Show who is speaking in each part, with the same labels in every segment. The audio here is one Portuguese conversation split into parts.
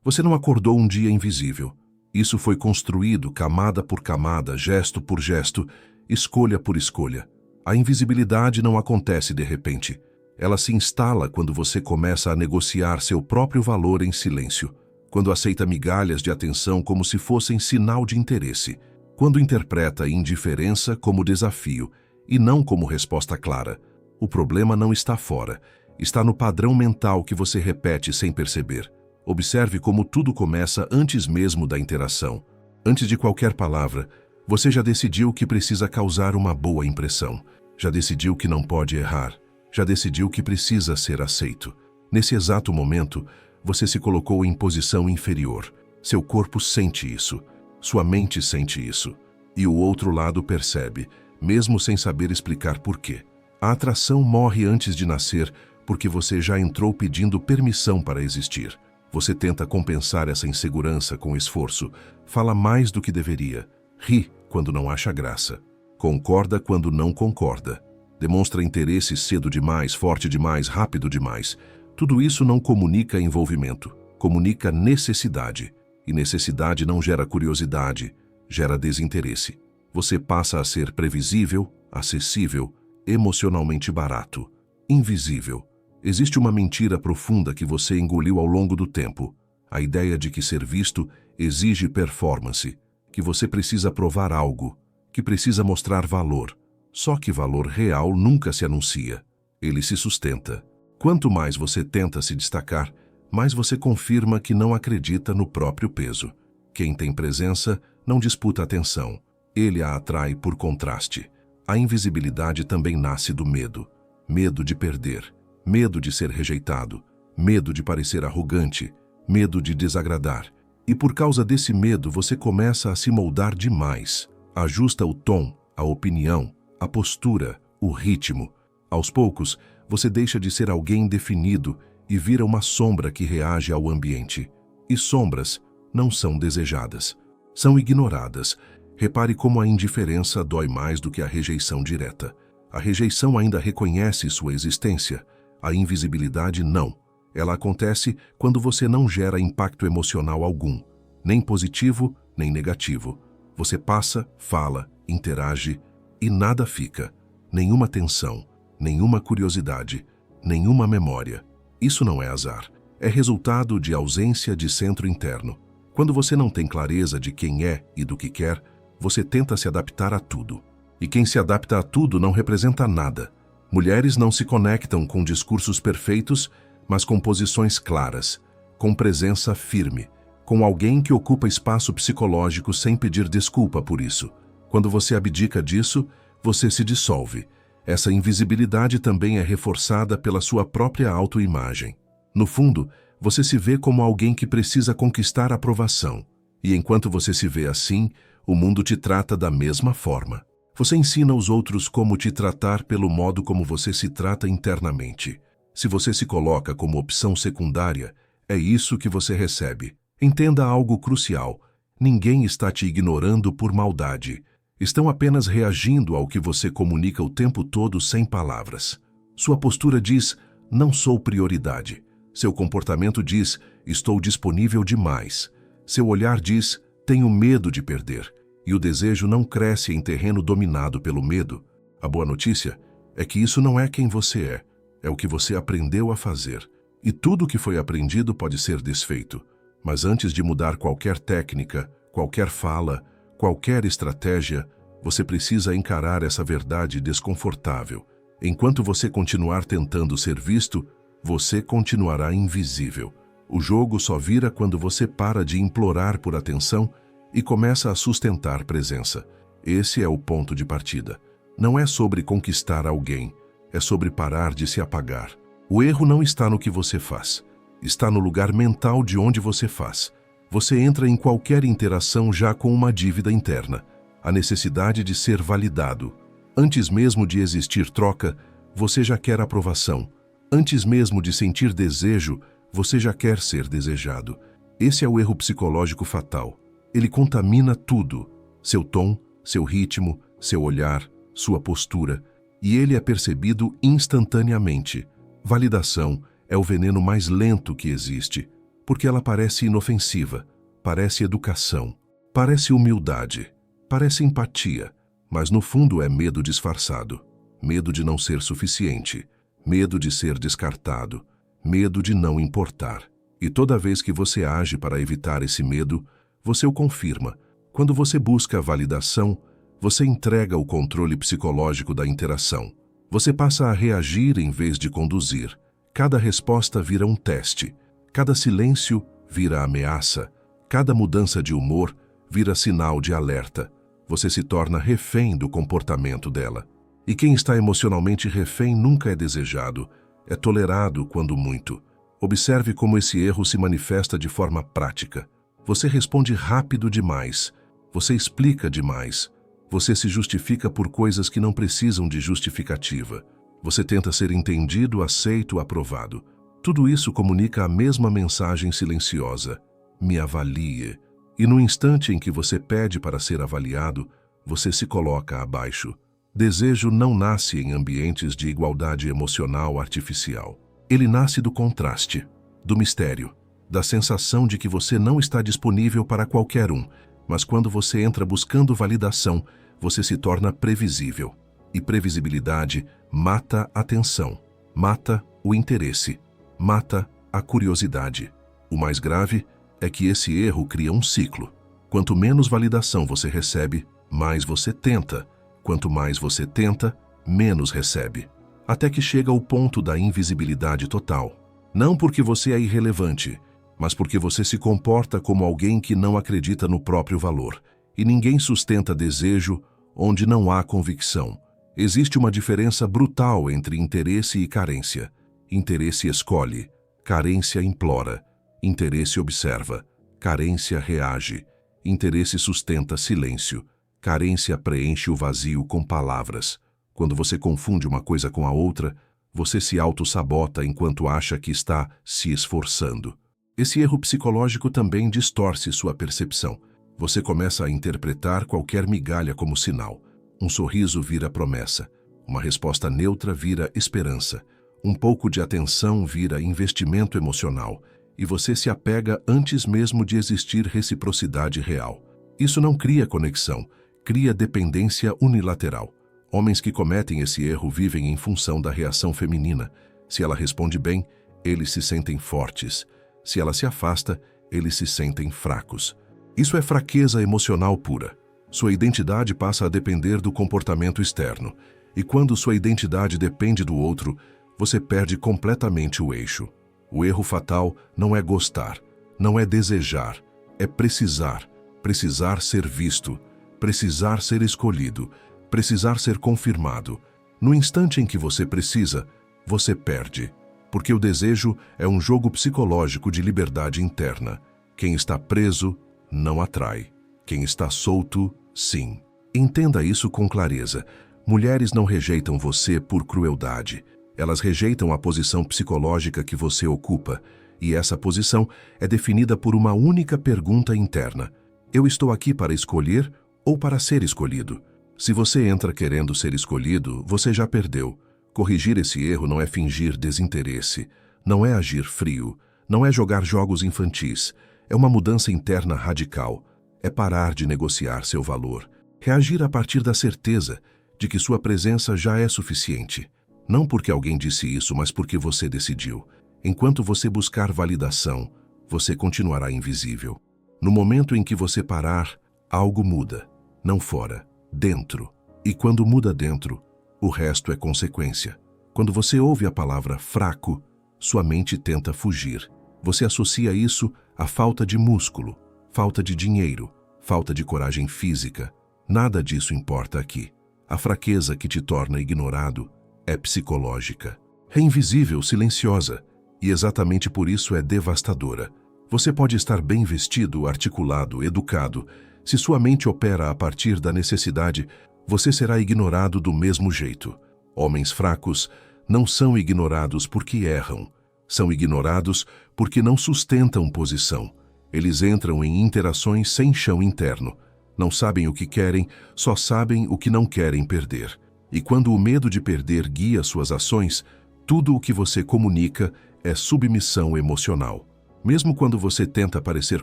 Speaker 1: Você não acordou um dia invisível. Isso foi construído camada por camada, gesto por gesto, escolha por escolha. A invisibilidade não acontece de repente. Ela se instala quando você começa a negociar seu próprio valor em silêncio, quando aceita migalhas de atenção como se fossem sinal de interesse, quando interpreta a indiferença como desafio e não como resposta clara. O problema não está fora, está no padrão mental que você repete sem perceber. Observe como tudo começa antes mesmo da interação. Antes de qualquer palavra, você já decidiu que precisa causar uma boa impressão. Já decidiu que não pode errar. Já decidiu que precisa ser aceito. Nesse exato momento, você se colocou em posição inferior. Seu corpo sente isso. Sua mente sente isso. E o outro lado percebe, mesmo sem saber explicar por quê. A atração morre antes de nascer porque você já entrou pedindo permissão para existir. Você tenta compensar essa insegurança com esforço, fala mais do que deveria, ri quando não acha graça, concorda quando não concorda, demonstra interesse cedo demais, forte demais, rápido demais. Tudo isso não comunica envolvimento, comunica necessidade. E necessidade não gera curiosidade, gera desinteresse. Você passa a ser previsível, acessível, emocionalmente barato, invisível. Existe uma mentira profunda que você engoliu ao longo do tempo. A ideia de que ser visto exige performance, que você precisa provar algo, que precisa mostrar valor. Só que valor real nunca se anuncia. Ele se sustenta. Quanto mais você tenta se destacar, mais você confirma que não acredita no próprio peso. Quem tem presença não disputa atenção. Ele a atrai por contraste. A invisibilidade também nasce do medo. Medo de perder. Medo de ser rejeitado, medo de parecer arrogante, medo de desagradar. E por causa desse medo você começa a se moldar demais. Ajusta o tom, a opinião, a postura, o ritmo. Aos poucos, você deixa de ser alguém definido e vira uma sombra que reage ao ambiente. E sombras não são desejadas, são ignoradas. Repare como a indiferença dói mais do que a rejeição direta. A rejeição ainda reconhece sua existência. A invisibilidade não. Ela acontece quando você não gera impacto emocional algum, nem positivo, nem negativo. Você passa, fala, interage e nada fica. Nenhuma tensão, nenhuma curiosidade, nenhuma memória. Isso não é azar. É resultado de ausência de centro interno. Quando você não tem clareza de quem é e do que quer, você tenta se adaptar a tudo. E quem se adapta a tudo não representa nada. Mulheres não se conectam com discursos perfeitos, mas com posições claras, com presença firme, com alguém que ocupa espaço psicológico sem pedir desculpa por isso. Quando você abdica disso, você se dissolve. Essa invisibilidade também é reforçada pela sua própria autoimagem. No fundo, você se vê como alguém que precisa conquistar aprovação. E enquanto você se vê assim, o mundo te trata da mesma forma. Você ensina aos outros como te tratar pelo modo como você se trata internamente. Se você se coloca como opção secundária, é isso que você recebe. Entenda algo crucial. Ninguém está te ignorando por maldade. Estão apenas reagindo ao que você comunica o tempo todo sem palavras. Sua postura diz, não sou prioridade. Seu comportamento diz, estou disponível demais. Seu olhar diz, tenho medo de perder. E o desejo não cresce em terreno dominado pelo medo. A boa notícia é que isso não é quem você é o que você aprendeu a fazer. E tudo o que foi aprendido pode ser desfeito. Mas antes de mudar qualquer técnica, qualquer fala, qualquer estratégia, você precisa encarar essa verdade desconfortável. Enquanto você continuar tentando ser visto, você continuará invisível. O jogo só vira quando você para de implorar por atenção e começa a sustentar presença. Esse é o ponto de partida. Não é sobre conquistar alguém, é sobre parar de se apagar. O erro não está no que você faz, está no lugar mental de onde você faz. Você entra em qualquer interação já com uma dívida interna, a necessidade de ser validado. Antes mesmo de existir troca, você já quer aprovação. Antes mesmo de sentir desejo, você já quer ser desejado. Esse é o erro psicológico fatal. Ele contamina tudo, seu tom, seu ritmo, seu olhar, sua postura, e ele é percebido instantaneamente. Validação é o veneno mais lento que existe. porque ela parece inofensiva, parece educação, parece humildade, parece empatia, mas no fundo é medo disfarçado. Medo de não ser suficiente, medo de ser descartado, medo de não importar. E toda vez que você age para evitar esse medo, você o confirma. Quando você busca a validação, você entrega o controle psicológico da interação. Você passa a reagir em vez de conduzir. Cada resposta vira um teste. Cada silêncio vira ameaça. Cada mudança de humor vira sinal de alerta. Você se torna refém do comportamento dela. E quem está emocionalmente refém nunca é desejado, é tolerado quando muito. Observe como esse erro se manifesta de forma prática. Você responde rápido demais, você explica demais, você se justifica por coisas que não precisam de justificativa. Você tenta ser entendido, aceito, aprovado. Tudo isso comunica a mesma mensagem silenciosa: me avalie. E no instante em que você pede para ser avaliado, você se coloca abaixo. Desejo não nasce em ambientes de igualdade emocional artificial. Ele nasce do contraste, do mistério, da sensação de que você não está disponível para qualquer um, mas quando você entra buscando validação, você se torna previsível. E previsibilidade mata a atenção, mata o interesse, mata a curiosidade. O mais grave é que esse erro cria um ciclo. Quanto menos validação você recebe, mais você tenta. Quanto mais você tenta, menos recebe. Até que chega o ponto da invisibilidade total. Não porque você é irrelevante, mas porque você se comporta como alguém que não acredita no próprio valor. E ninguém sustenta desejo onde não há convicção. Existe uma diferença brutal entre interesse e carência. Interesse escolhe, carência implora. Interesse observa, carência reage. Interesse sustenta silêncio. Carência preenche o vazio com palavras. Quando você confunde uma coisa com a outra, você se auto-sabota enquanto acha que está se esforçando. Esse erro psicológico também distorce sua percepção. Você começa a interpretar qualquer migalha como sinal. Um sorriso vira promessa. Uma resposta neutra vira esperança. Um pouco de atenção vira investimento emocional. E você se apega antes mesmo de existir reciprocidade real. Isso não cria conexão. Cria dependência unilateral. Homens que cometem esse erro vivem em função da reação feminina. Se ela responde bem, eles se sentem fortes. Se ela se afasta, eles se sentem fracos. Isso é fraqueza emocional pura. Sua identidade passa a depender do comportamento externo. E quando sua identidade depende do outro, você perde completamente o eixo. O erro fatal não é gostar, não é desejar, é precisar. Precisar ser visto. Precisar ser escolhido, precisar ser confirmado. No instante em que você precisa, você perde. Porque o desejo é um jogo psicológico de liberdade interna. Quem está preso, não atrai. Quem está solto, sim. Entenda isso com clareza. Mulheres não rejeitam você por crueldade. Elas rejeitam a posição psicológica que você ocupa. E essa posição é definida por uma única pergunta interna: eu estou aqui para escolher ou para ser escolhido? Se você entra querendo ser escolhido, você já perdeu. Corrigir esse erro não é fingir desinteresse, não é agir frio, não é jogar jogos infantis. É uma mudança interna radical. É parar de negociar seu valor. Reagir a partir da certeza de que sua presença já é suficiente. Não porque alguém disse isso, mas porque você decidiu. Enquanto você buscar validação, você continuará invisível. No momento em que você parar, algo muda. Não fora, dentro. E quando muda dentro, o resto é consequência. Quando você ouve a palavra fraco, sua mente tenta fugir. Você associa isso à falta de músculo, falta de dinheiro, falta de coragem física. Nada disso importa aqui. A fraqueza que te torna ignorado é psicológica. É invisível, silenciosa, e exatamente por isso é devastadora. Você pode estar bem vestido, articulado, educado. Se sua mente opera a partir da necessidade, você será ignorado do mesmo jeito. Homens fracos não são ignorados porque erram. São ignorados porque não sustentam posição. Eles entram em interações sem chão interno. Não sabem o que querem, só sabem o que não querem perder. E quando o medo de perder guia suas ações, tudo o que você comunica é submissão emocional. mesmo quando você tenta parecer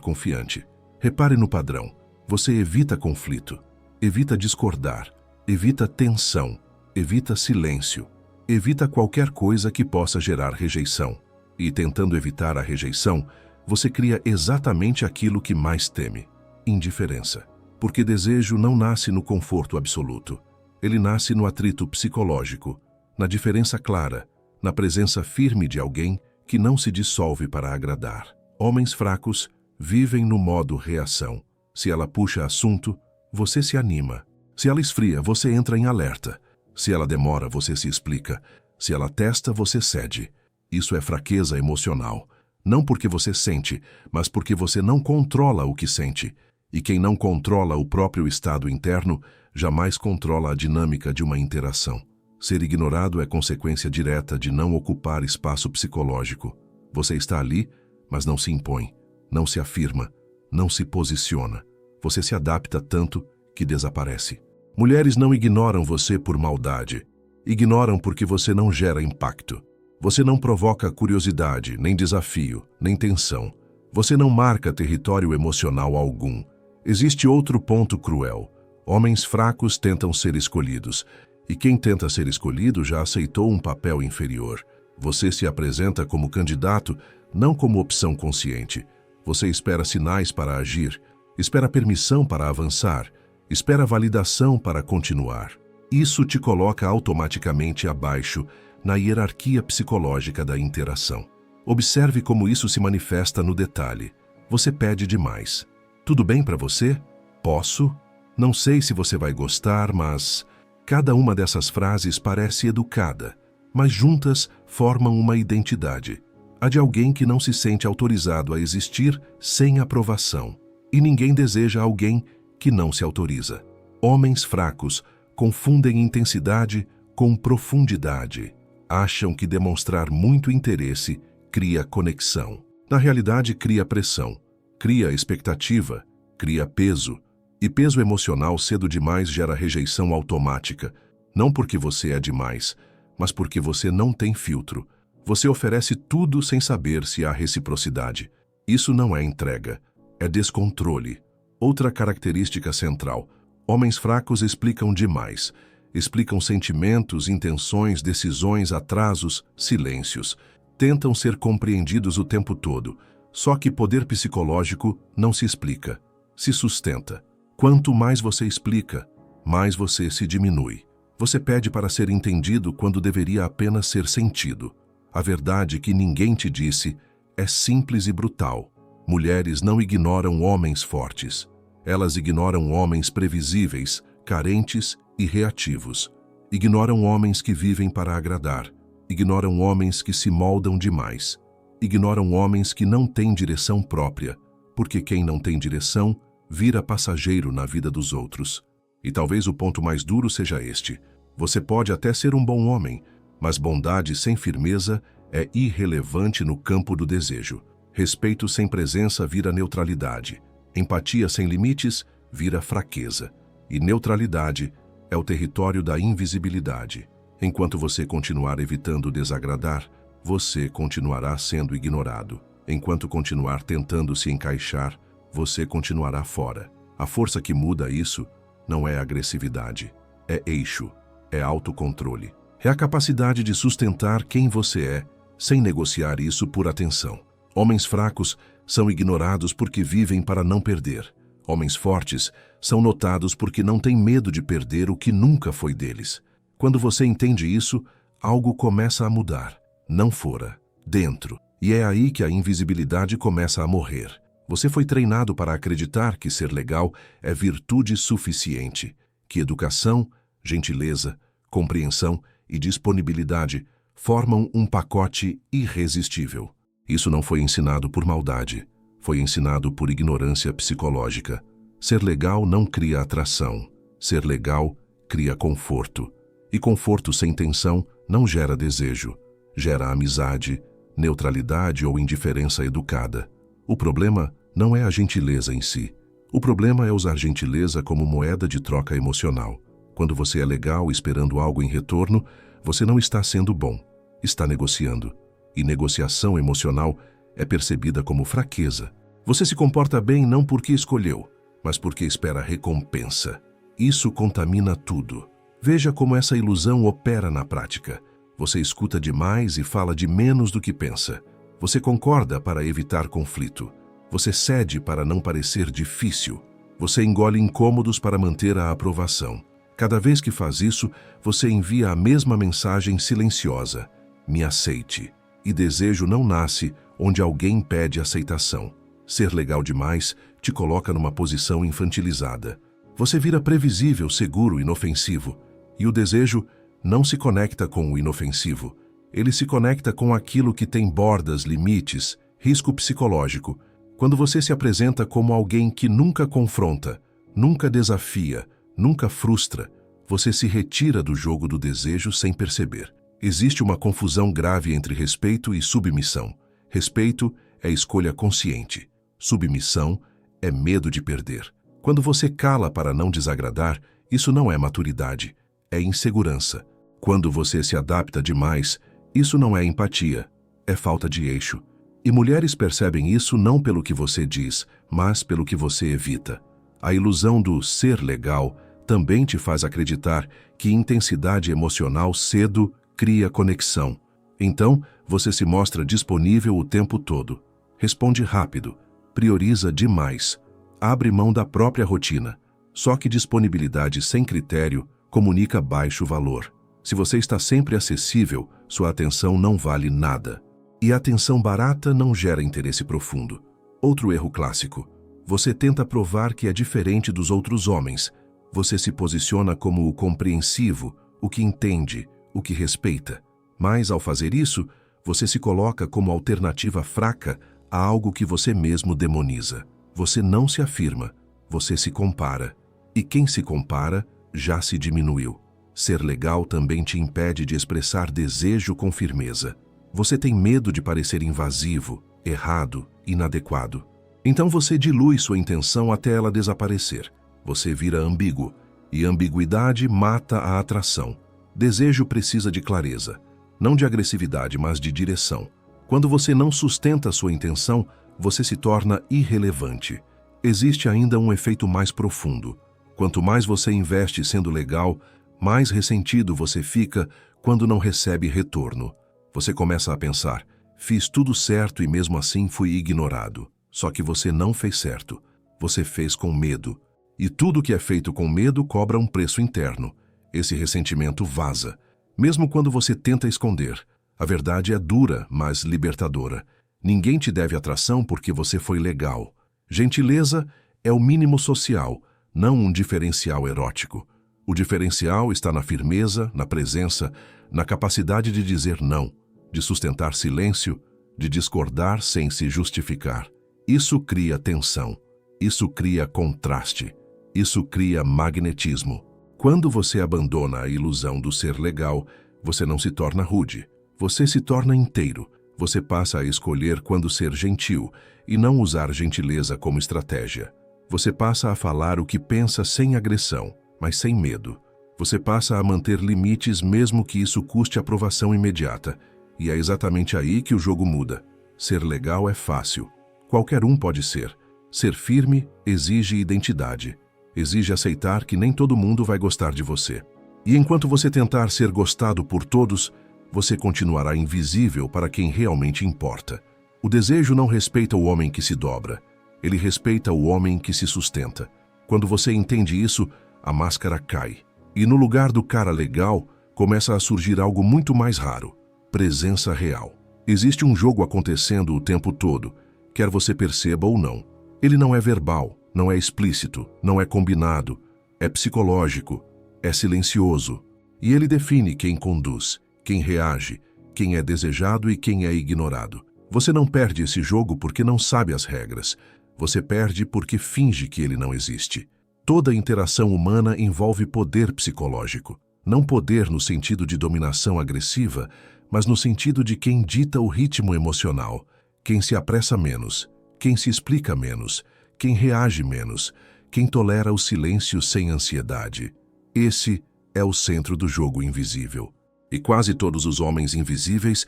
Speaker 1: confiante. Repare no padrão. Você evita conflito, evita discordar, evita tensão, evita silêncio, evita qualquer coisa que possa gerar rejeição. E tentando evitar a rejeição, você cria exatamente aquilo que mais teme: indiferença. Porque desejo não nasce no conforto absoluto. Ele nasce no atrito psicológico, na diferença clara, na presença firme de alguém que não se dissolve para agradar. Homens fracos vivem no modo reação. Se ela puxa assunto, você se anima. Se ela esfria, você entra em alerta. Se ela demora, você se explica. Se ela testa, você cede. Isso é fraqueza emocional. Não porque você sente, mas porque você não controla o que sente. E quem não controla o próprio estado interno, jamais controla a dinâmica de uma interação. Ser ignorado é consequência direta de não ocupar espaço psicológico. Você está ali, mas não se impõe, não se afirma, não se posiciona. Você se adapta tanto que desaparece. Mulheres não ignoram você por maldade. Ignoram porque você não gera impacto. Você não provoca curiosidade, nem desafio, nem tensão. Você não marca território emocional algum. Existe outro ponto cruel. Homens fracos tentam ser escolhidos. E quem tenta ser escolhido já aceitou um papel inferior. Você se apresenta como candidato, não como opção consciente. Você espera sinais para agir, espera permissão para avançar, espera validação para continuar. Isso te coloca automaticamente abaixo na hierarquia psicológica da interação. Observe como isso se manifesta no detalhe. Você pede demais. Tudo bem para você? Posso? Não sei se você vai gostar, mas... Cada uma dessas frases parece educada, mas juntas formam uma identidade. A de alguém que não se sente autorizado a existir sem aprovação. E ninguém deseja alguém que não se autoriza. Homens fracos confundem intensidade com profundidade. Acham que demonstrar muito interesse cria conexão. Na realidade, cria pressão, cria expectativa, cria peso. E peso emocional cedo demais gera rejeição automática. Não porque você é demais, mas porque você não tem filtro. Você oferece tudo sem saber se há reciprocidade. Isso não é entrega, é descontrole. Outra característica central: homens fracos explicam demais. Explicam sentimentos, intenções, decisões, atrasos, silêncios. Tentam ser compreendidos o tempo todo. Só que poder psicológico não se explica, se sustenta. Quanto mais você explica, mais você se diminui. Você pede para ser entendido quando deveria apenas ser sentido. A verdade que ninguém te disse é simples e brutal. Mulheres não ignoram homens fortes. Elas ignoram homens previsíveis, carentes e reativos. Ignoram homens que vivem para agradar. Ignoram homens que se moldam demais. Ignoram homens que não têm direção própria, porque quem não tem direção vira passageiro na vida dos outros. E talvez o ponto mais duro seja este: você pode até ser um bom homem, mas bondade sem firmeza é irrelevante no campo do desejo. Respeito sem presença vira neutralidade. Empatia sem limites vira fraqueza. E neutralidade é o território da invisibilidade. Enquanto você continuar evitando desagradar, você continuará sendo ignorado. Enquanto continuar tentando se encaixar, você continuará fora. A força que muda isso não é agressividade, é eixo, é autocontrole. É a capacidade de sustentar quem você é, sem negociar isso por atenção. Homens fracos são ignorados porque vivem para não perder. Homens fortes são notados porque não têm medo de perder o que nunca foi deles. Quando você entende isso, algo começa a mudar. Não fora, dentro. E é aí que a invisibilidade começa a morrer. Você foi treinado para acreditar que ser legal é virtude suficiente, que educação, gentileza, compreensão e disponibilidade formam um pacote irresistível. Isso não foi ensinado por maldade, foi ensinado por ignorância psicológica. Ser legal não cria atração, ser legal cria conforto. E conforto sem tensão não gera desejo, gera amizade, neutralidade ou indiferença educada. O problema não é a gentileza em si. O problema é usar gentileza como moeda de troca emocional. Quando você é legal esperando algo em retorno, você não está sendo bom, está negociando. E negociação emocional é percebida como fraqueza. Você se comporta bem não porque escolheu, mas porque espera recompensa. Isso contamina tudo. Veja como essa ilusão opera na prática. Você escuta demais e fala de menos do que pensa. Você concorda para evitar conflito. Você cede para não parecer difícil. Você engole incômodos para manter a aprovação. Cada vez que faz isso, você envia a mesma mensagem silenciosa: me aceite. E desejo não nasce onde alguém pede aceitação. Ser legal demais te coloca numa posição infantilizada. Você vira previsível, seguro, inofensivo. E o desejo não se conecta com o inofensivo. Ele se conecta com aquilo que tem bordas, limites, risco psicológico. Quando você se apresenta como alguém que nunca confronta, nunca desafia, nunca frustra, você se retira do jogo do desejo sem perceber. Existe uma confusão grave entre respeito e submissão. Respeito é escolha consciente. Submissão é medo de perder. Quando você cala para não desagradar, isso não é maturidade, é insegurança. Quando você se adapta demais, isso não é empatia, é falta de eixo. E mulheres percebem isso não pelo que você diz, mas pelo que você evita. A ilusão do ser legal também te faz acreditar que intensidade emocional cedo cria conexão. Então, você se mostra disponível o tempo todo. Responde rápido, prioriza demais, abre mão da própria rotina. Só que disponibilidade sem critério comunica baixo valor. Se você está sempre acessível, sua atenção não vale nada. E a atenção barata não gera interesse profundo. Outro erro clássico. Você tenta provar que é diferente dos outros homens. Você se posiciona como o compreensivo, o que entende, o que respeita. Mas, ao fazer isso, você se coloca como alternativa fraca a algo que você mesmo demoniza. Você não se afirma, você se compara. E quem se compara já se diminuiu. Ser legal também te impede de expressar desejo com firmeza. Você tem medo de parecer invasivo, errado, inadequado. Então você dilui sua intenção até ela desaparecer. Você vira ambíguo, e ambiguidade mata a atração. Desejo precisa de clareza, não de agressividade, mas de direção. Quando você não sustenta sua intenção, você se torna irrelevante. Existe ainda um efeito mais profundo. Quanto mais você investe sendo legal, mais ressentido você fica quando não recebe retorno. Você começa a pensar, fiz tudo certo e mesmo assim fui ignorado. Só que você não fez certo. Você fez com medo. E tudo que é feito com medo cobra um preço interno. Esse ressentimento vaza. Mesmo quando você tenta esconder. A verdade é dura, mas libertadora. Ninguém te deve atração porque você foi legal. Gentileza é o mínimo social, não um diferencial erótico. O diferencial está na firmeza, na presença, na capacidade de dizer não, de sustentar silêncio, de discordar sem se justificar. Isso cria tensão, isso cria contraste, isso cria magnetismo. Quando você abandona a ilusão do ser legal, você não se torna rude, você se torna inteiro. Você passa a escolher quando ser gentil e não usar gentileza como estratégia. Você passa a falar o que pensa sem agressão, mas sem medo. Você passa a manter limites mesmo que isso custe aprovação imediata. E é exatamente aí que o jogo muda. Ser legal é fácil. Qualquer um pode ser. Ser firme exige identidade. Exige aceitar que nem todo mundo vai gostar de você. E enquanto você tentar ser gostado por todos, você continuará invisível para quem realmente importa. O desejo não respeita o homem que se dobra. Ele respeita o homem que se sustenta. Quando você entende isso, a máscara cai. E no lugar do cara legal, começa a surgir algo muito mais raro. Presença real. Existe um jogo acontecendo o tempo todo, quer você perceba ou não. Ele não é verbal, não é explícito, não é combinado, é psicológico, é silencioso. E ele define quem conduz, quem reage, quem é desejado e quem é ignorado. Você não perde esse jogo porque não sabe as regras. Você perde porque finge que ele não existe. Toda interação humana envolve poder psicológico. Não poder no sentido de dominação agressiva, mas no sentido de quem dita o ritmo emocional, quem se apressa menos, quem se explica menos, quem reage menos, quem tolera o silêncio sem ansiedade. Esse é o centro do jogo invisível. E quase todos os homens invisíveis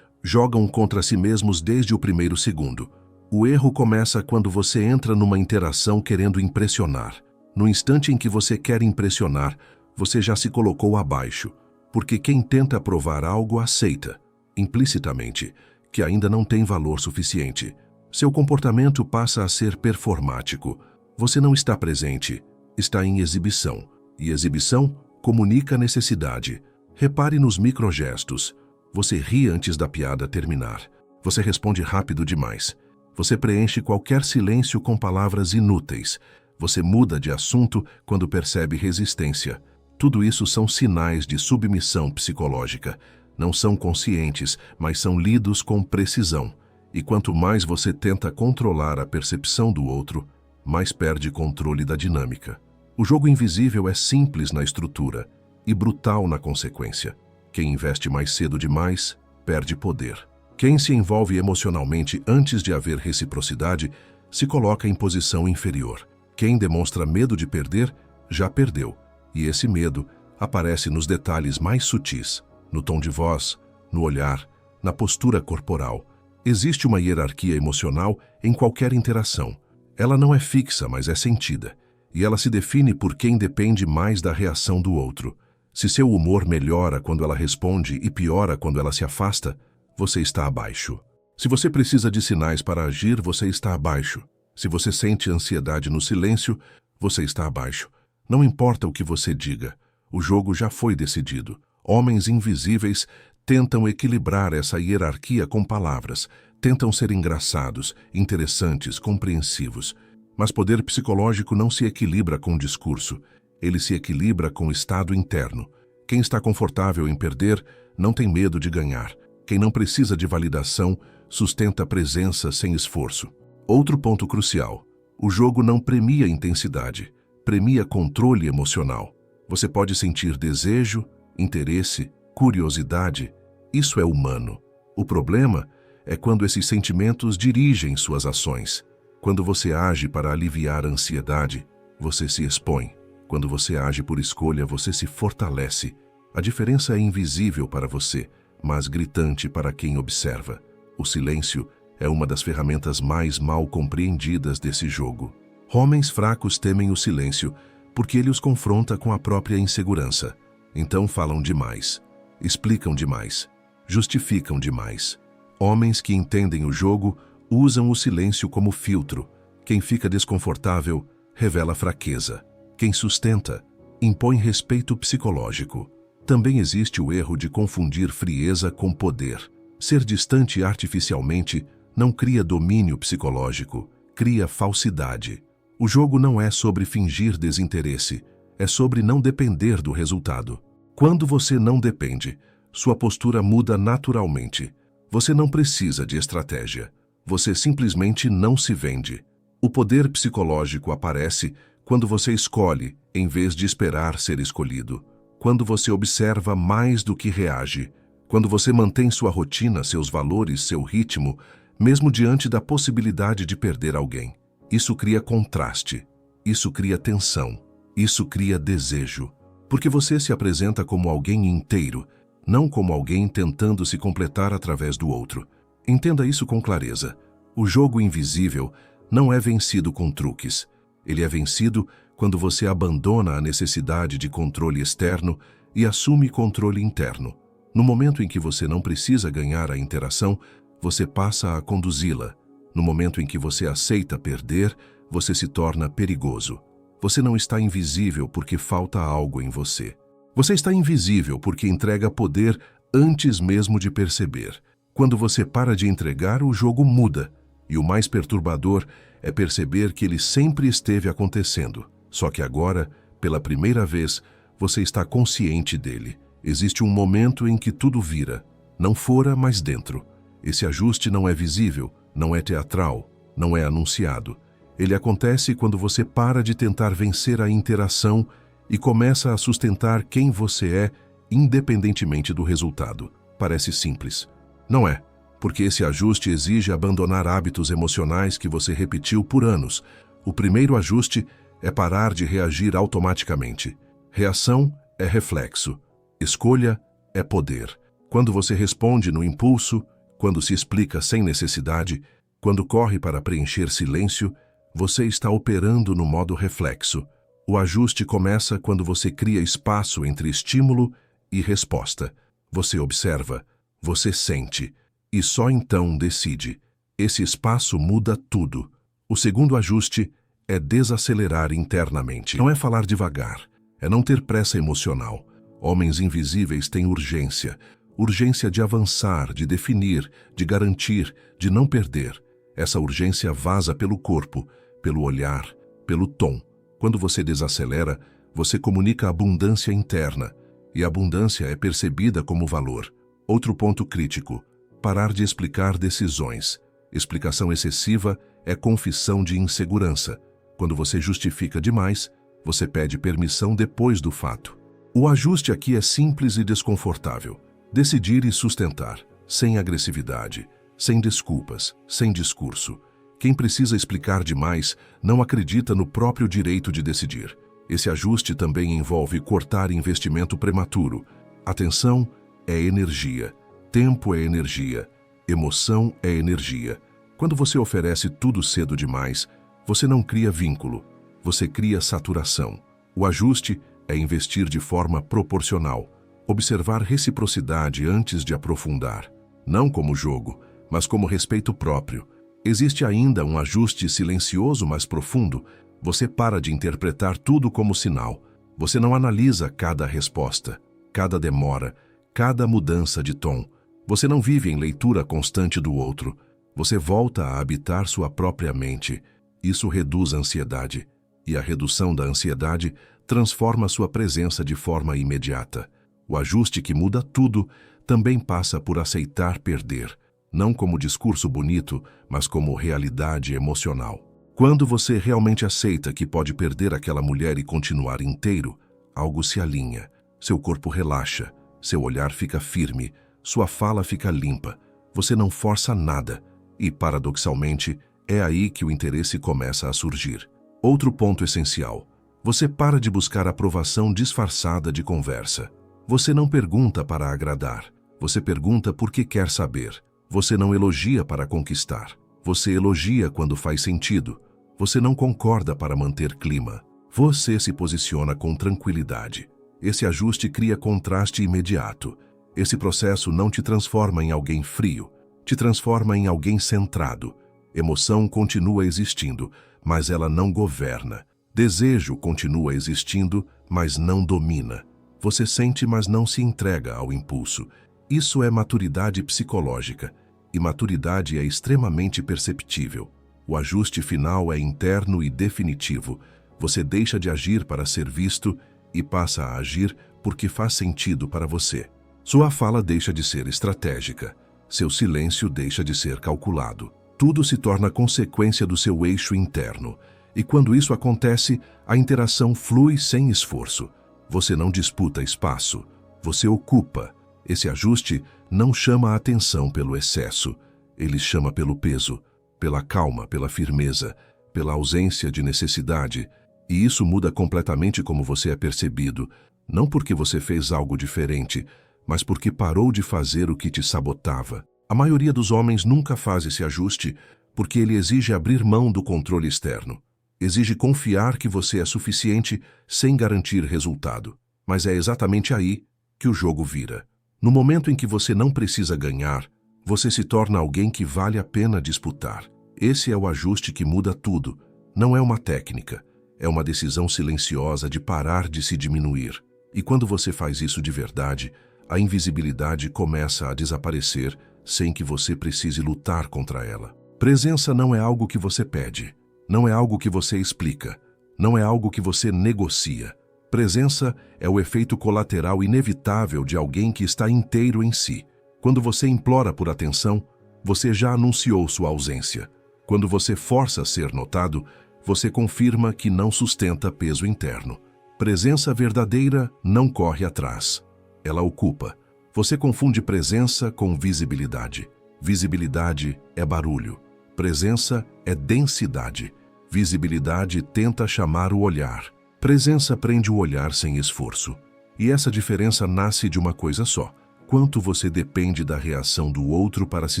Speaker 1: Jogam contra si mesmos desde o primeiro segundo. O erro começa quando você entra numa interação querendo impressionar. No instante em que você quer impressionar, você já se colocou abaixo, porque quem tenta provar algo aceita, implicitamente, que ainda não tem valor suficiente. Seu comportamento passa a ser performático. Você não está presente, está em exibição. E exibição comunica necessidade. Repare nos microgestos. Você ri antes da piada terminar. Você responde rápido demais. Você preenche qualquer silêncio com palavras inúteis. Você muda de assunto quando percebe resistência. Tudo isso são sinais de submissão psicológica. Não são conscientes, mas são lidos com precisão. E quanto mais você tenta controlar a percepção do outro, mais perde controle da dinâmica. O jogo invisível é simples na estrutura e brutal na consequência. Quem investe mais cedo demais, perde poder. Quem se envolve emocionalmente antes de haver reciprocidade, se coloca em posição inferior. Quem demonstra medo de perder, já perdeu. E esse medo aparece nos detalhes mais sutis, no tom de voz, no olhar, na postura corporal. Existe uma hierarquia emocional em qualquer interação. Ela não é fixa, mas é sentida. E ela se define por quem depende mais da reação do outro. Se seu humor melhora quando ela responde e piora quando ela se afasta, você está abaixo. Se você precisa de sinais para agir, você está abaixo. Se você sente ansiedade no silêncio, você está abaixo. Não importa o que você diga, o jogo já foi decidido. Homens invisíveis tentam equilibrar essa hierarquia com palavras, tentam ser engraçados, interessantes, compreensivos. Mas poder psicológico não se equilibra com discurso, ele se equilibra com o estado interno. Quem está confortável em perder, não tem medo de ganhar. Quem não precisa de validação, sustenta a presença sem esforço. Outro ponto crucial: o jogo não premia intensidade, premia controle emocional. Você pode sentir desejo, interesse, curiosidade. Isso é humano. O problema é quando esses sentimentos dirigem suas ações. Quando você age para aliviar a ansiedade, você se expõe. Quando você age por escolha, você se fortalece. A diferença é invisível para você, mas gritante para quem observa. O silêncio é uma das ferramentas mais mal compreendidas desse jogo. Homens fracos temem o silêncio porque ele os confronta com a própria insegurança. Então falam demais, explicam demais, justificam demais. Homens que entendem o jogo usam o silêncio como filtro. Quem fica desconfortável revela fraqueza. Quem sustenta impõe respeito psicológico. Também existe o erro de confundir frieza com poder. Ser distante artificialmente não cria domínio psicológico, cria falsidade. O jogo não é sobre fingir desinteresse, é sobre não depender do resultado. Quando você não depende, sua postura muda naturalmente. Você não precisa de estratégia. Você simplesmente não se vende. O poder psicológico aparece quando você escolhe, em vez de esperar ser escolhido. Quando você observa mais do que reage. Quando você mantém sua rotina, seus valores, seu ritmo, mesmo diante da possibilidade de perder alguém. Isso cria contraste. Isso cria tensão. Isso cria desejo. Porque você se apresenta como alguém inteiro, não como alguém tentando se completar através do outro. Entenda isso com clareza. O jogo invisível não é vencido com truques. Ele é vencido quando você abandona a necessidade de controle externo e assume controle interno. No momento em que você não precisa ganhar a interação, você passa a conduzi-la. No momento em que você aceita perder, você se torna perigoso. Você não está invisível porque falta algo em você. Você está invisível porque entrega poder antes mesmo de perceber. Quando você para de entregar, o jogo muda. E o mais perturbador é perceber que ele sempre esteve acontecendo. Só que agora, pela primeira vez, você está consciente dele. Existe um momento em que tudo vira. Não fora, mas dentro. Esse ajuste não é visível, não é teatral, não é anunciado. Ele acontece quando você para de tentar vencer a interação e começa a sustentar quem você é, independentemente do resultado. Parece simples. Não é, porque esse ajuste exige abandonar hábitos emocionais que você repetiu por anos. O primeiro ajuste é parar de reagir automaticamente. Reação é reflexo. Escolha é poder. Quando você responde no impulso, Quando se explica sem necessidade, quando corre para preencher silêncio, você está operando no modo reflexo. O ajuste começa quando você cria espaço entre estímulo e resposta. Você observa, você sente, e só então decide. Esse espaço muda tudo. O segundo ajuste é desacelerar internamente. Não é falar devagar, é não ter pressa emocional. Homens invisíveis têm urgência. Urgência de avançar, de definir, de garantir, de não perder. Essa urgência vaza pelo corpo, pelo olhar, pelo tom. Quando você desacelera, você comunica abundância interna, e a abundância é percebida como valor. Outro ponto crítico: parar de explicar decisões. Explicação excessiva é confissão de insegurança. Quando você justifica demais, você pede permissão depois do fato. O ajuste aqui é simples e desconfortável. Decidir e sustentar, sem agressividade, sem desculpas, sem discurso. Quem precisa explicar demais não acredita no próprio direito de decidir. Esse ajuste também envolve cortar investimento prematuro. Atenção é energia, tempo é energia, emoção é energia. Quando você oferece tudo cedo demais, você não cria vínculo, você cria saturação. O ajuste é investir de forma proporcional, observar reciprocidade antes de aprofundar, não como jogo, mas como respeito próprio. Existe ainda um ajuste silencioso mais profundo. Você para de interpretar tudo como sinal. Você não analisa cada resposta, cada demora, cada mudança de tom. Você não vive em leitura constante do outro. Você volta a habitar sua própria mente. Isso reduz a ansiedade. E a redução da ansiedade transforma sua presença de forma imediata. O ajuste que muda tudo também passa por aceitar perder. Não como discurso bonito, mas como realidade emocional. Quando você realmente aceita que pode perder aquela mulher e continuar inteiro, algo se alinha. Seu corpo relaxa, seu olhar fica firme, sua fala fica limpa. Você não força nada e, paradoxalmente, é aí que o interesse começa a surgir. Outro ponto essencial: você para de buscar aprovação disfarçada de conversa. Você não pergunta para agradar, você pergunta porque quer saber. Você não elogia para conquistar, você elogia quando faz sentido. Você não concorda para manter clima, você se posiciona com tranquilidade. Esse ajuste cria contraste imediato. Esse processo não te transforma em alguém frio, te transforma em alguém centrado. Emoção continua existindo, mas ela não governa. Desejo continua existindo, mas não domina. Você sente, mas não se entrega ao impulso. Isso é maturidade psicológica, e maturidade é extremamente perceptível. O ajuste final é interno e definitivo. Você deixa de agir para ser visto e passa a agir porque faz sentido para você. Sua fala deixa de ser estratégica. Seu silêncio deixa de ser calculado. Tudo se torna consequência do seu eixo interno. E quando isso acontece, a interação flui sem esforço. Você não disputa espaço, você ocupa. Esse ajuste não chama a atenção pelo excesso, ele chama pelo peso, pela calma, pela firmeza, pela ausência de necessidade. E isso muda completamente como você é percebido, não porque você fez algo diferente, mas porque parou de fazer o que te sabotava. A maioria dos homens nunca faz esse ajuste porque ele exige abrir mão do controle externo. Exige confiar que você é suficiente sem garantir resultado. Mas é exatamente aí que o jogo vira. No momento em que você não precisa ganhar, você se torna alguém que vale a pena disputar. Esse é o ajuste que muda tudo. Não é uma técnica, é uma decisão silenciosa de parar de se diminuir. E quando você faz isso de verdade, a invisibilidade começa a desaparecer sem que você precise lutar contra ela. Presença não é algo que você pede, não é algo que você explica, não é algo que você negocia. Presença é o efeito colateral inevitável de alguém que está inteiro em si. Quando você implora por atenção, você já anunciou sua ausência. Quando você força a ser notado, você confirma que não sustenta peso interno. Presença verdadeira não corre atrás, ela ocupa. Você confunde presença com visibilidade. Visibilidade é barulho. Presença é densidade. Visibilidade tenta chamar o olhar. Presença prende o olhar sem esforço. E essa diferença nasce de uma coisa só: Quanto você depende da reação do outro para se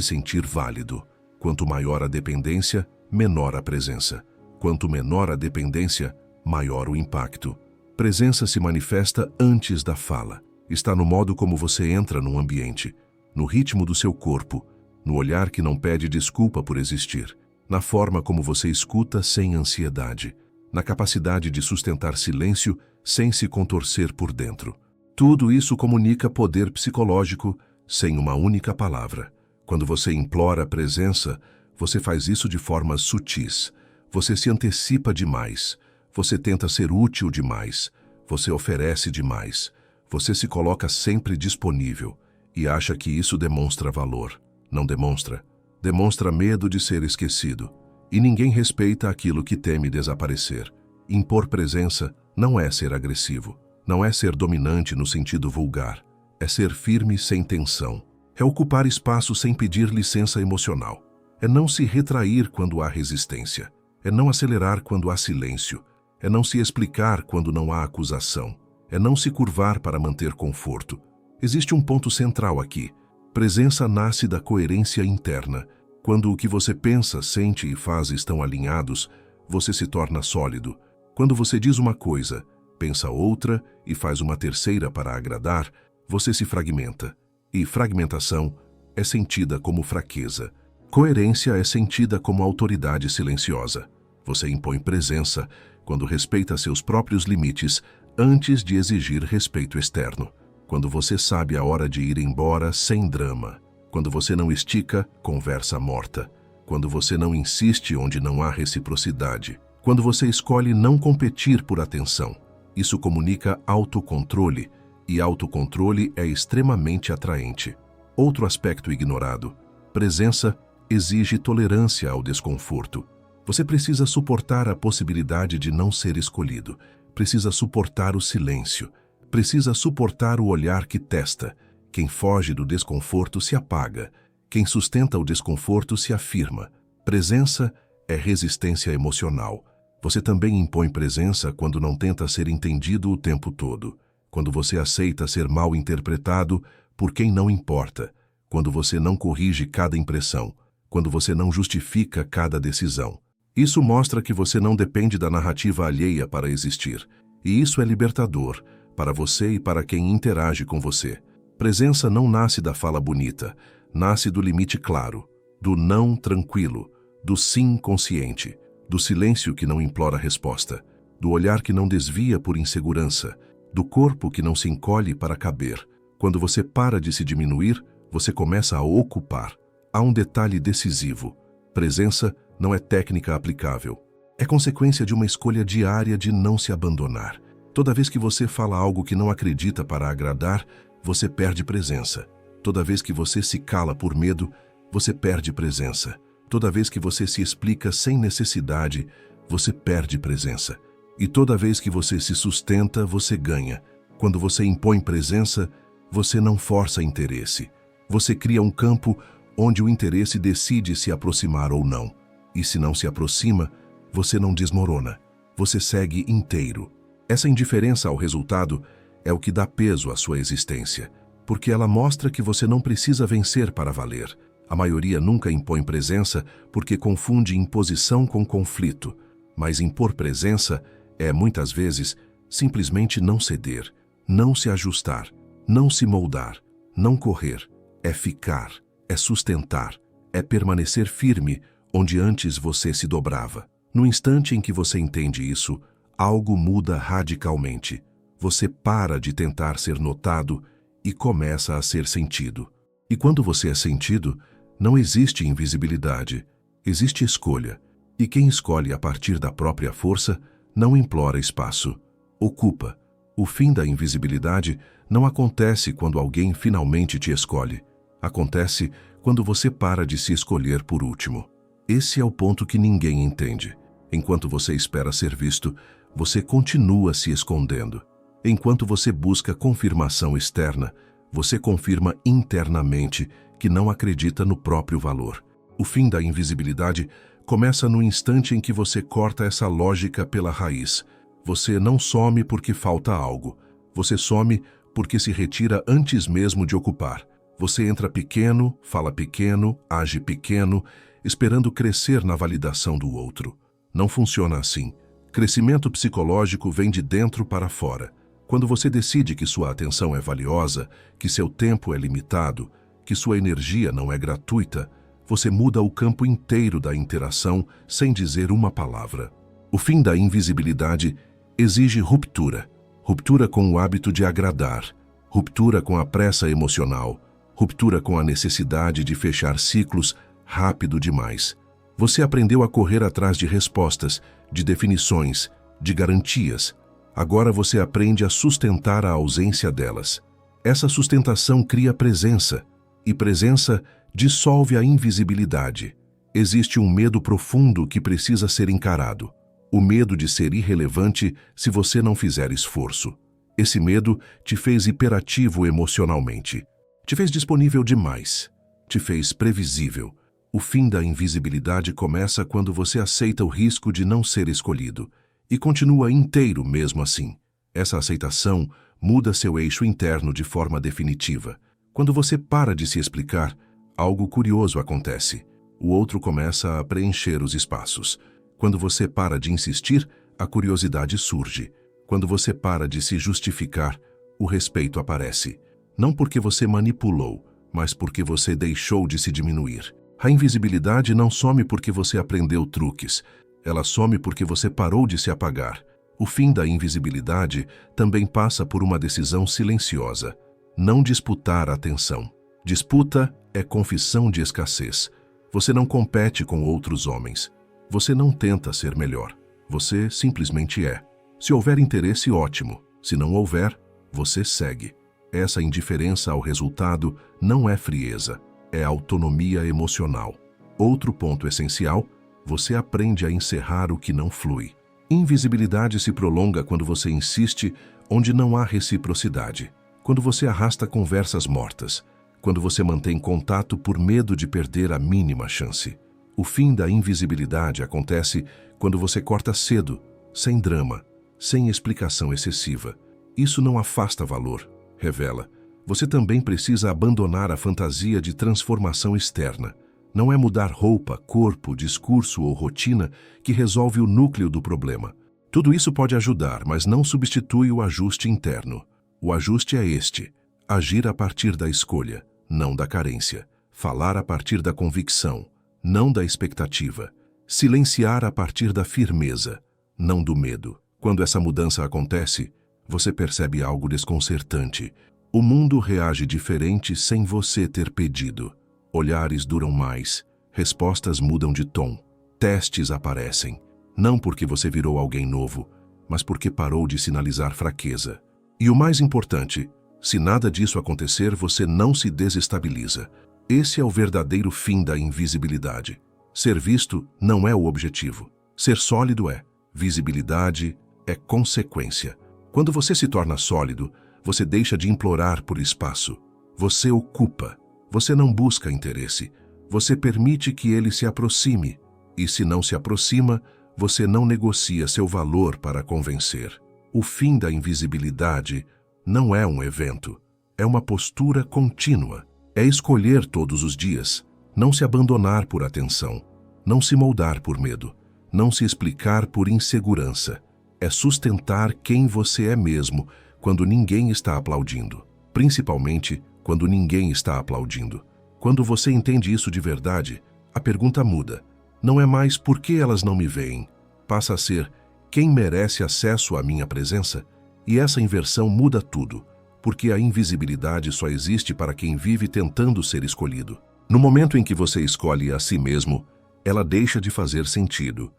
Speaker 1: sentir válido. Quanto maior a dependência, menor a presença. Quanto menor a dependência, maior o impacto. Presença se manifesta antes da fala. Está no modo como você entra num ambiente, no ritmo do seu corpo, no olhar que não pede desculpa por existir, na forma como você escuta sem ansiedade, na capacidade de sustentar silêncio sem se contorcer por dentro. Tudo isso comunica poder psicológico sem uma única palavra. Quando você implora a presença, você faz isso de formas sutis. Você se antecipa demais. Você tenta ser útil demais. Você oferece demais. Você se coloca sempre disponível e acha que isso demonstra valor. Não demonstra. Demonstra medo de ser esquecido. E ninguém respeita aquilo que teme desaparecer. Impor presença não é ser agressivo. Não é ser dominante no sentido vulgar. É ser firme sem tensão. É ocupar espaço sem pedir licença emocional. É não se retrair quando há resistência. É não acelerar quando há silêncio. É não se explicar quando não há acusação. É não se curvar para manter conforto. Existe um ponto central aqui. Presença nasce da coerência interna. Quando o que você pensa, sente e faz estão alinhados, você se torna sólido. Quando você diz uma coisa, pensa outra e faz uma terceira para agradar, você se fragmenta. E fragmentação é sentida como fraqueza. Coerência é sentida como autoridade silenciosa. Você impõe presença quando respeita seus próprios limites antes de exigir respeito externo. Quando você sabe a hora de ir embora sem drama. Quando você não estica conversa morta. Quando você não insiste onde não há reciprocidade. Quando você escolhe não competir por atenção. Isso comunica autocontrole, e autocontrole é extremamente atraente. Outro aspecto ignorado. Presença exige tolerância ao desconforto. Você precisa suportar a possibilidade de não ser escolhido. Precisa suportar o silêncio. Precisa suportar o olhar que testa. Quem foge do desconforto se apaga. Quem sustenta o desconforto se afirma. Presença é resistência emocional. Você também impõe presença quando não tenta ser entendido o tempo todo. Quando você aceita ser mal interpretado por quem não importa. Quando você não corrige cada impressão. Quando você não justifica cada decisão. Isso mostra que você não depende da narrativa alheia para existir. E isso é libertador, para você e para quem interage com você. Presença não nasce da fala bonita, nasce do limite claro, do não tranquilo, do sim consciente, do silêncio que não implora resposta, do olhar que não desvia por insegurança, do corpo que não se encolhe para caber. Quando você para de se diminuir, você começa a ocupar. Há um detalhe decisivo. Presença não é técnica aplicável. É consequência de uma escolha diária de não se abandonar. Toda vez que você fala algo que não acredita para agradar, você perde presença. Toda vez que você se cala por medo, você perde presença. Toda vez que você se explica sem necessidade, você perde presença. E toda vez que você se sustenta, você ganha. Quando você impõe presença, você não força interesse. Você cria um campo onde o interesse decide se aproximar ou não. E se não se aproxima, você não desmorona. Você segue inteiro. Essa indiferença ao resultado é o que dá peso à sua existência, porque ela mostra que você não precisa vencer para valer. A maioria nunca impõe presença porque confunde imposição com conflito, mas impor presença é, muitas vezes, simplesmente não ceder, não se ajustar, não se moldar, não correr. É ficar, é sustentar, é permanecer firme onde antes você se dobrava. No instante em que você entende isso, algo muda radicalmente. Você para de tentar ser notado e começa a ser sentido. E quando você é sentido, não existe invisibilidade, existe escolha. E quem escolhe a partir da própria força não implora espaço, ocupa. O fim da invisibilidade não acontece quando alguém finalmente te escolhe. Acontece quando você para de se escolher por último. Esse é o ponto que ninguém entende. Enquanto você espera ser visto, você continua se escondendo. Enquanto você busca confirmação externa, você confirma internamente que não acredita no próprio valor. O fim da invisibilidade começa no instante em que você corta essa lógica pela raiz. Você não some porque falta algo. Você some porque se retira antes mesmo de ocupar. Você entra pequeno, fala pequeno, age pequeno, esperando crescer na validação do outro. Não funciona assim. Crescimento psicológico vem de dentro para fora. Quando você decide que sua atenção é valiosa, que seu tempo é limitado, que sua energia não é gratuita, você muda o campo inteiro da interação sem dizer uma palavra. O fim da invisibilidade exige ruptura. Ruptura com o hábito de agradar, ruptura com a pressa emocional, ruptura com a necessidade de fechar ciclos rápido demais. Você aprendeu a correr atrás de respostas, de definições, de garantias. Agora você aprende a sustentar a ausência delas. Essa sustentação cria presença, e presença dissolve a invisibilidade. Existe um medo profundo que precisa ser encarado. O medo de ser irrelevante se você não fizer esforço. Esse medo te fez hiperativo emocionalmente. Te fez disponível demais. Te fez previsível. O fim da invisibilidade começa quando você aceita o risco de não ser escolhido e continua inteiro mesmo assim. Essa aceitação muda seu eixo interno de forma definitiva. Quando você para de se explicar, algo curioso acontece. O outro começa a preencher os espaços. Quando você para de insistir, a curiosidade surge. Quando você para de se justificar, o respeito aparece. Não porque você manipulou, mas porque você deixou de se diminuir. A invisibilidade não some porque você aprendeu truques. Ela some porque você parou de se apagar. O fim da invisibilidade também passa por uma decisão silenciosa. Não disputar a atenção. Disputa é confissão de escassez. Você não compete com outros homens. Você não tenta ser melhor. Você simplesmente é. Se houver interesse, ótimo. Se não houver, você segue. Essa indiferença ao resultado não é frieza, é autonomia emocional. Outro ponto essencial, você aprende a encerrar o que não flui. Invisibilidade se prolonga quando você insiste onde não há reciprocidade, quando você arrasta conversas mortas, quando você mantém contato por medo de perder a mínima chance. O fim da invisibilidade acontece quando você corta cedo, sem drama, sem explicação excessiva. Isso não afasta valor, revela. Você também precisa abandonar a fantasia de transformação externa. Não é mudar roupa, corpo, discurso ou rotina que resolve o núcleo do problema. Tudo isso pode ajudar, mas não substitui o ajuste interno. O ajuste é este: agir a partir da escolha, não da carência. Falar a partir da convicção, não da expectativa. Silenciar a partir da firmeza, não do medo. Quando essa mudança acontece, você percebe algo desconcertante. O mundo reage diferente sem você ter pedido. Olhares duram mais, respostas mudam de tom, testes aparecem. Não porque você virou alguém novo, mas porque parou de sinalizar fraqueza. E o mais importante, se nada disso acontecer, você não se desestabiliza. Esse é o verdadeiro fim da invisibilidade. Ser visto não é o objetivo. Ser sólido é. Visibilidade é consequência. Quando você se torna sólido, você deixa de implorar por espaço. Você ocupa. Você não busca interesse. Você permite que ele se aproxime. E se não se aproxima, você não negocia seu valor para convencer. O fim da invisibilidade não é um evento. É uma postura contínua. É escolher todos os dias. Não se abandonar por atenção. Não se moldar por medo. Não se explicar por insegurança. É sustentar quem você é mesmo quando ninguém está aplaudindo. Principalmente quando ninguém está aplaudindo. Quando você entende isso de verdade, a pergunta muda. Não é mais por que elas não me veem. Passa a ser quem merece acesso à minha presença? E essa inversão muda tudo, porque a invisibilidade só existe para quem vive tentando ser escolhido. No momento em que você escolhe a si mesmo, ela deixa de fazer sentido.